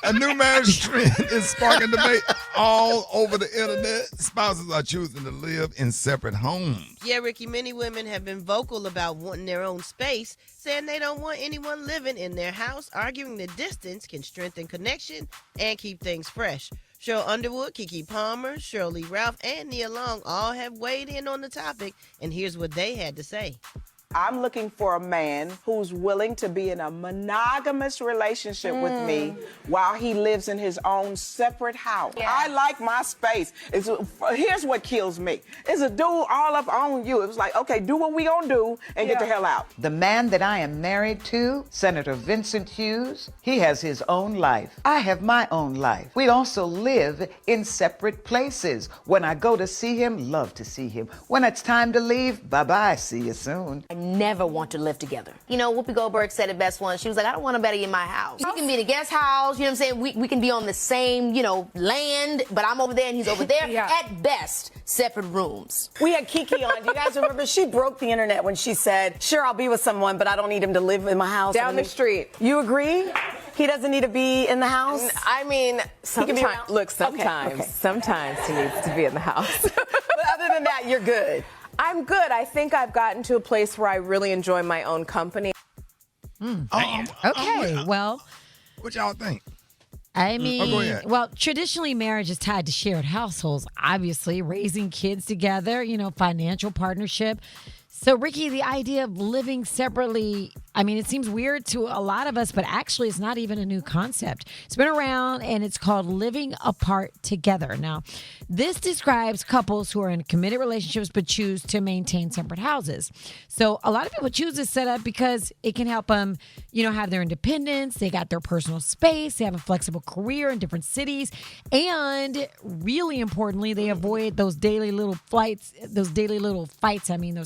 A new marriage trend is sparking debate all over the internet. Spouses are choosing to live in separate homes. Yeah, Ricky, many women have been vocal about wanting their own space, saying they don't want anyone living in their house, arguing the distance can strengthen connection and keep things fresh. Cheryl Underwood, Kiki Palmer, Shirley Ralph, and Nia Long all have weighed in on the topic, and here's what they had to say. I'm looking for a man who's willing to be in a monogamous relationship with me while he lives in his own separate house. Yeah. I like my space. Here's what kills me. It's a dude all up on you. It was like, okay, do what we gonna do and get the hell out. The man that I am married to, Senator Vincent Hughes, he has his own life. I have my own life. We also live in separate places. When I go to see him, love to see him. When it's time to leave, bye-bye, see you soon. Never want to live together. You know, Whoopi Goldberg said it best once. She was like, I don't want nobody in my house. You can be in a guest house, you know what I'm saying? We can be on the same, land, but I'm over there and he's over there. Yeah. At best, separate rooms. We had Kiki on. Do you guys remember? She broke the internet when she said, sure, I'll be with someone, but I don't need him to live in my house. Down the street. You agree? He doesn't need to be in the house? I mean, sometimes, look, Okay. sometimes he needs to be in the house. But other than that, you're good. I'm good. I think I've gotten to a place where I really enjoy my own company. Okay, well. What y'all think? I mean, go ahead. well, traditionally marriage is tied to shared households, obviously, raising kids together, financial partnership. So, Ricky, the idea of living separately, I mean, it seems weird to a lot of us, but actually it's not even a new concept. It's been around and it's called living apart together. Now, this describes couples who are in committed relationships but choose to maintain separate houses. So a lot of people choose this setup because it can help them, have their independence. They got their personal space. They have a flexible career in different cities. And really importantly, they avoid those daily little fights, those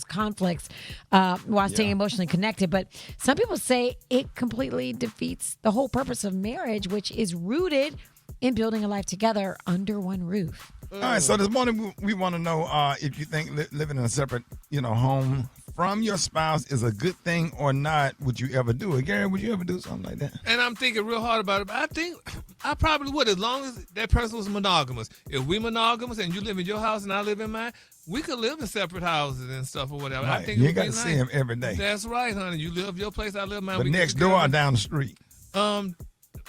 conflicts while staying emotionally connected. But some people say it completely defeats the whole purpose of marriage, which is rooted in building a life together under one roof. All right, so this morning we want to know if you think living in a separate, home from your spouse is a good thing or not. Would you ever do it? Gary, would you ever do something like that? And I'm thinking real hard about it, but I think I probably would, as long as that person was monogamous. If we monogamous and you live in your house and I live in mine, we could live in separate houses and stuff or whatever. Right. I think you it would got be to nice. see him every day. That's right, honey. You live your place, I live mine. But next door or down the street? Down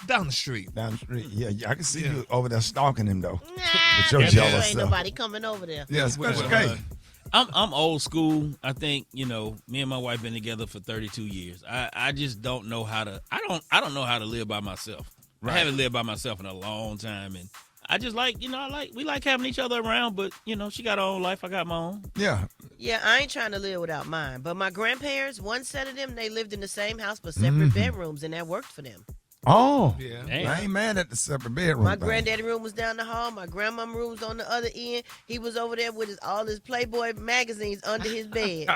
the street. Down the street. Yeah, I can see you over there stalking him though. Nah, with your jealous ain't self. nobody coming over there. Yeah, especially Kate. I'm old school. I think, me and my wife been together for 32 years. I just don't know how to I don't know how to live by myself. Right. I haven't lived by myself in a long time, and I just we like having each other around, but she got her own life, I got my own. Yeah. Yeah, I ain't trying to live without mine. But my grandparents, one set of them, they lived in the same house but separate bedrooms, and that worked for them. Oh, yeah. I ain't mad at the separate bedroom. My granddaddy room was down the hall. My grandmama room was on the other end. He was over there with all his Playboy magazines under his bed.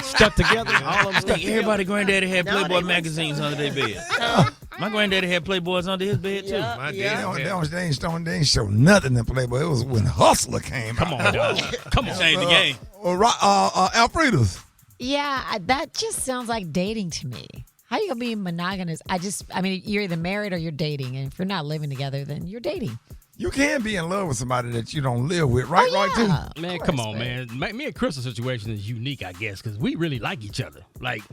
Stuck together. All of them stuck. Everybody granddaddy had Playboy magazines under their bed. My granddaddy had Playboys under his bed too. My dad. They ain't show nothing in Playboy. It was when Hustler came Come out. on, dog. Come on. Change the game. Alfreda's. Yeah, that just sounds like dating to me. How you gonna be monogamous? You're either married or you're dating, and if you're not living together, then you're dating. You can be in love with somebody that you don't live with, right? Oh, yeah. Right, too. Man, come on, man. Me and Crystal's situation is unique, I guess, because we really like each other. Like,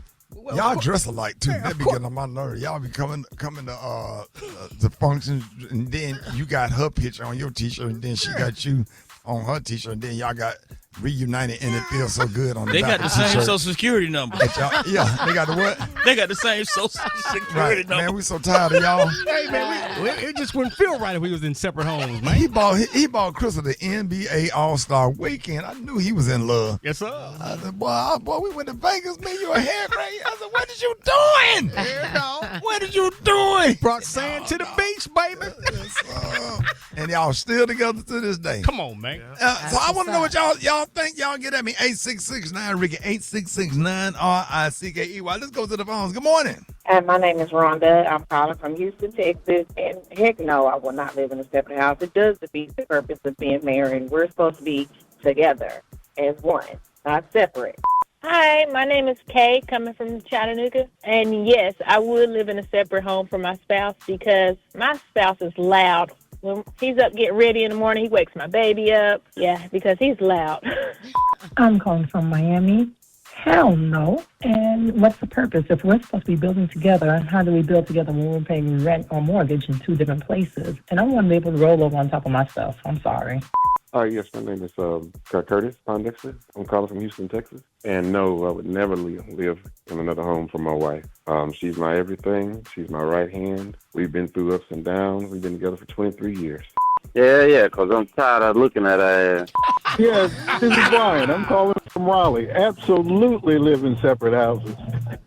y'all dress alike too. That be getting on my nerves. Y'all be coming to functions, and then you got her picture on your t-shirt, and then she got you on her t-shirt, and then y'all got reunited, and it feels so good on the They back got the of same t-shirt. social security number. Yeah, they got the what? They got the same social security Right, number. man, we so tired of y'all. hey, man, it just wouldn't feel right if we was in separate homes, man. He bought Crystal the NBA All-Star Weekend. I knew he was in love. Yes, sir. I said, boy, we went to Vegas, man. You a hair crazy. I said, what is you doing? What are you doing? Brought sand to the beach, baby. And y'all still together to this day. Come on, man. So I want to know what y'all think. Y'all get at me. 8669 Ricky. 8669 RICKEY. Let's go to the phones. Good morning. My name is Rhonda. I'm calling from Houston, Texas. And heck no, I will not live in a separate house. It does defeat the purpose of being married. We're supposed to be together as one, not separate. Hi, my name is Kay, coming from Chattanooga. And yes, I would live in a separate home from my spouse because my spouse is loud. When he's up getting ready in the morning, he wakes my baby up. Yeah, because he's loud. I'm calling from Miami. Hell no. And what's the purpose? If we're supposed to be building together, how do we build together when we're paying rent or mortgage in two different places? And I want to be able to roll over on top of my stuff. I'm sorry. Yes, my name is Curtis Pondexter. I'm calling from Houston, Texas. And no, I would never live in another home from my wife. She's my everything. She's my right hand. We've been through ups and downs. We've been together for 23 years. Yeah, because I'm tired of looking at her ass. Yes, this is Brian. I'm calling from Raleigh. Absolutely live in separate houses.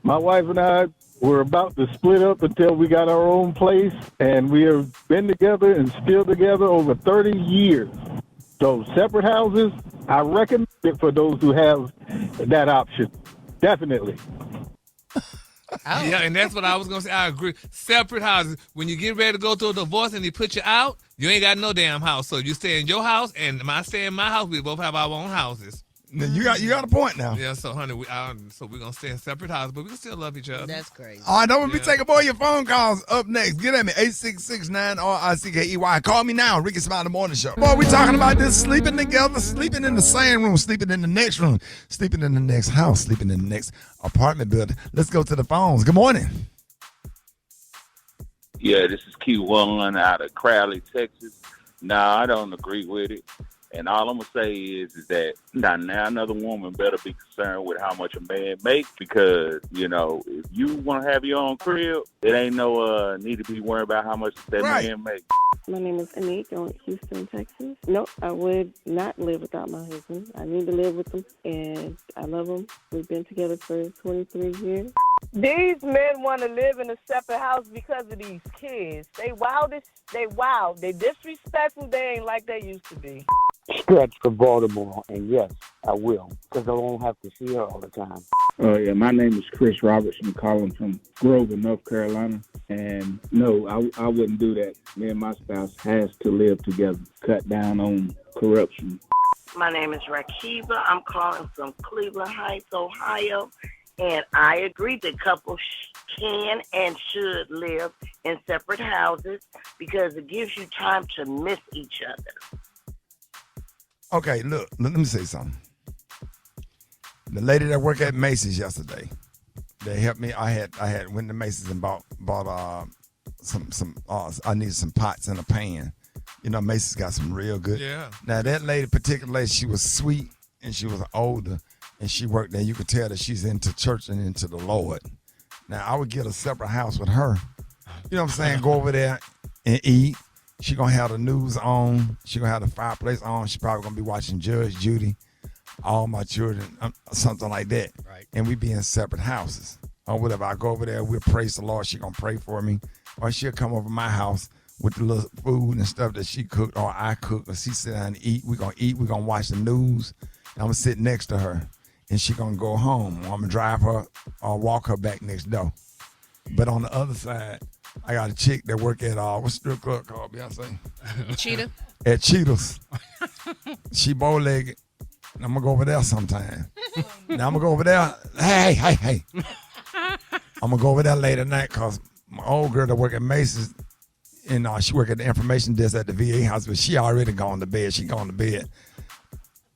My wife and I were about to split up until we got our own place, and we have been together and still together over 30 years. So separate houses, I recommend it for those who have that option. Definitely. Yeah, and that's what I was going to say. I agree. Separate houses. When you get ready to go through a divorce and they put you out, you ain't got no damn house. So you stay in your house and I stay in my house. We both have our own houses. You got a point now. Yeah, so honey, so we're gonna stay in separate houses, but we can still love each other. That's crazy. All right, don't be taking more of your phone calls. Up next, get at me 866-9RICKEY. Call me now, Rickey Smiley Morning Show. Boy, we talking about this sleeping together, sleeping in the same room, sleeping in the next room, sleeping in the next house, sleeping in the next apartment building. Let's go to the phones. Good morning. Yeah, this is Q1 out of Crowley, Texas. No, I don't agree with it. And all I'm going to say is that now another woman better be concerned with how much a man makes because, if you want to have your own crib, it ain't no need to be worried about how much that man makes. My name is Anik in Houston, Texas. No, I would not live without my husband. I need to live with him, and I love him. We've been together for 23 years. These men want to live in a separate house because of these kids. They wild. They disrespectful. They ain't like they used to be. Stretch from Baltimore, and yes, I will, because I won't have to see her all the time. Yeah, my name is Chris Robertson, calling from Grover, North Carolina, and no, I wouldn't do that. Me and my spouse has to live together, cut down on corruption. My name is Rakiba. I'm calling from Cleveland Heights, Ohio, and I agree that couples can and should live in separate houses because it gives you time to miss each other. Okay, look, let me say something. The lady that worked at Macy's yesterday, they helped me. I had went to Macy's and bought some I needed some pots and a pan. Macy's got some real good. Yeah. Now that particular lady, she was sweet and she was older and she worked there. You could tell that she's into church and into the Lord. Now I would get a separate house with her. You know what I'm saying? Go over there and eat. She gonna have the news on. She gonna have the fireplace on. She probably gonna be watching Judge Judy, All My Children, something like that. Right. And we be in separate houses or whatever. I go over there. We'll praise the Lord. She gonna pray for me, or she'll come over my house with the little food and stuff that she cooked or I cook, or she sit down and eat. We gonna eat. We gonna watch the news. And I'm gonna sit next to her, and she gonna go home. Or I'm gonna drive her or walk her back next door. But on the other side, I got a chick that work at what's the strip club called, Beyonce? Cheetah. At Cheetahs. She bow-legged. And I'm gonna go over there sometime. Now I'm gonna go over there. Hey. I'm gonna go over there late at night because my old girl that work at Macy's, and she work at the information desk at the VA hospital. She already gone to bed. She gone to bed.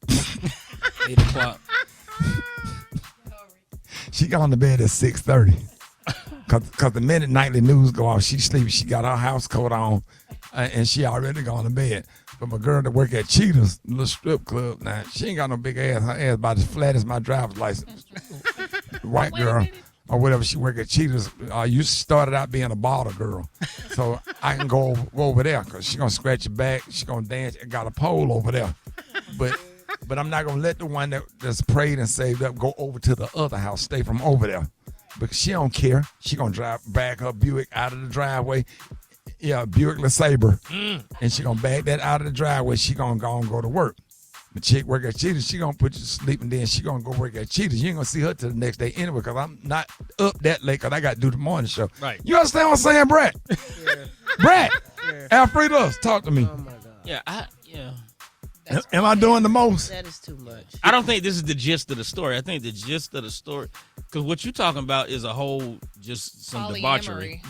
8 o'clock. She gone to bed at 6:30. Cause the minute nightly news go off, she sleeps. She got her house coat on, and she already gone to bed. But my girl that work at Cheetah's little strip club, now she ain't got no big ass. Her ass about as flat as my driver's license. White girl or whatever. She work at Cheetah's. You started out being a bottle girl, so I can go over there because she gonna scratch your back. She gonna dance. I got a pole over there, but I'm not gonna let the one that's prayed and saved up go over to the other house. Stay from over there. Because she don't care. She gonna back her Buick out of the driveway. Yeah, Buick LeSabre. And she gonna back that out of the driveway. She gonna go to work. The chick work at Cheetahs. She gonna put you to sleep and then she gonna go work at Cheetahs. You ain't gonna see her till the next day anyway because I'm not up that late because I got to do the morning show. Right. You understand what I'm saying, Brett? Yeah. Brett. Yeah. Alfredo, talk to me. Yeah, Am I doing the most? That is too much. I don't think this is the gist of the story. I think the gist of the story, because what you're talking about is a whole just some debauchery.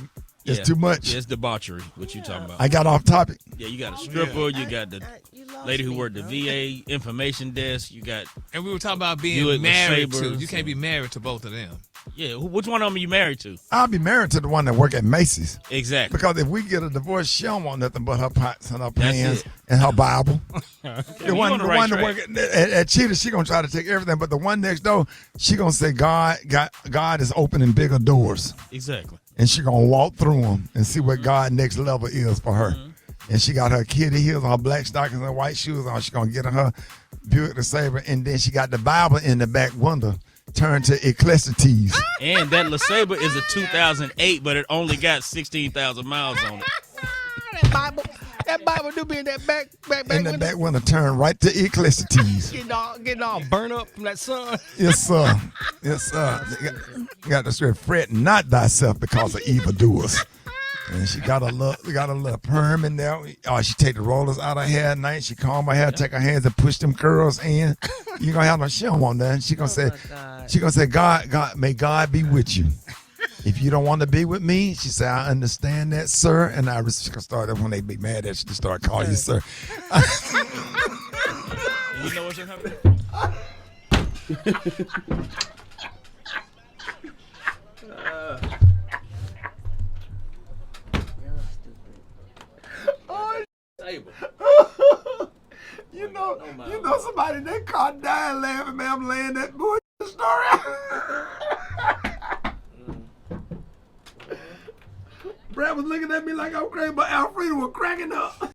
It's too much. Yeah, it's debauchery. What you talking about? I got off topic. Yeah, you got a stripper. You got the lady who worked the VA information desk. You got, and we were talking about being Buick married Sabres. to. You can't be married to both of them. Yeah, which one of them are you married to? I'll be married to the one that work at Macy's. Exactly. Because if we get a divorce, she don't want nothing but her pots and her That's pans it. and her Bible. Okay, the you one on the right that track. work at Cheetah, she gonna try to take everything. But the one next door, she gonna say God is opening bigger doors. Exactly. And she gonna walk through them and see what God next level is for her. And she got her kitty heels, her black stockings, and her white shoes on. She gonna get in her Buick LeSabre, and then she got the Bible in the back window, turned to Ecclesiastes. And that LeSabre is a 2008, but it only got 16,000 miles on it. That Bible do be in that back In the back window, turn right to Ecclesiastes. getting all burnt up from that sun. Yes, sir. Yes, sir. You got the script, fret not thyself because of evildoers. And she got a little perm in there. Oh, she take the rollers out of her hair at night. She comb her hair, take her hands and push them curls in. You gonna have no she don't want that. She gonna say, God, may God be with you. If you don't want to be with me, she said, I understand that, sir. And I started when they be mad at you to start calling you sir. You know what's happening? You know somebody they caught dying laughing, man. I'm laying that bullshit story. Brad was looking at me like I'm crazy, but Alfredo was cracking up.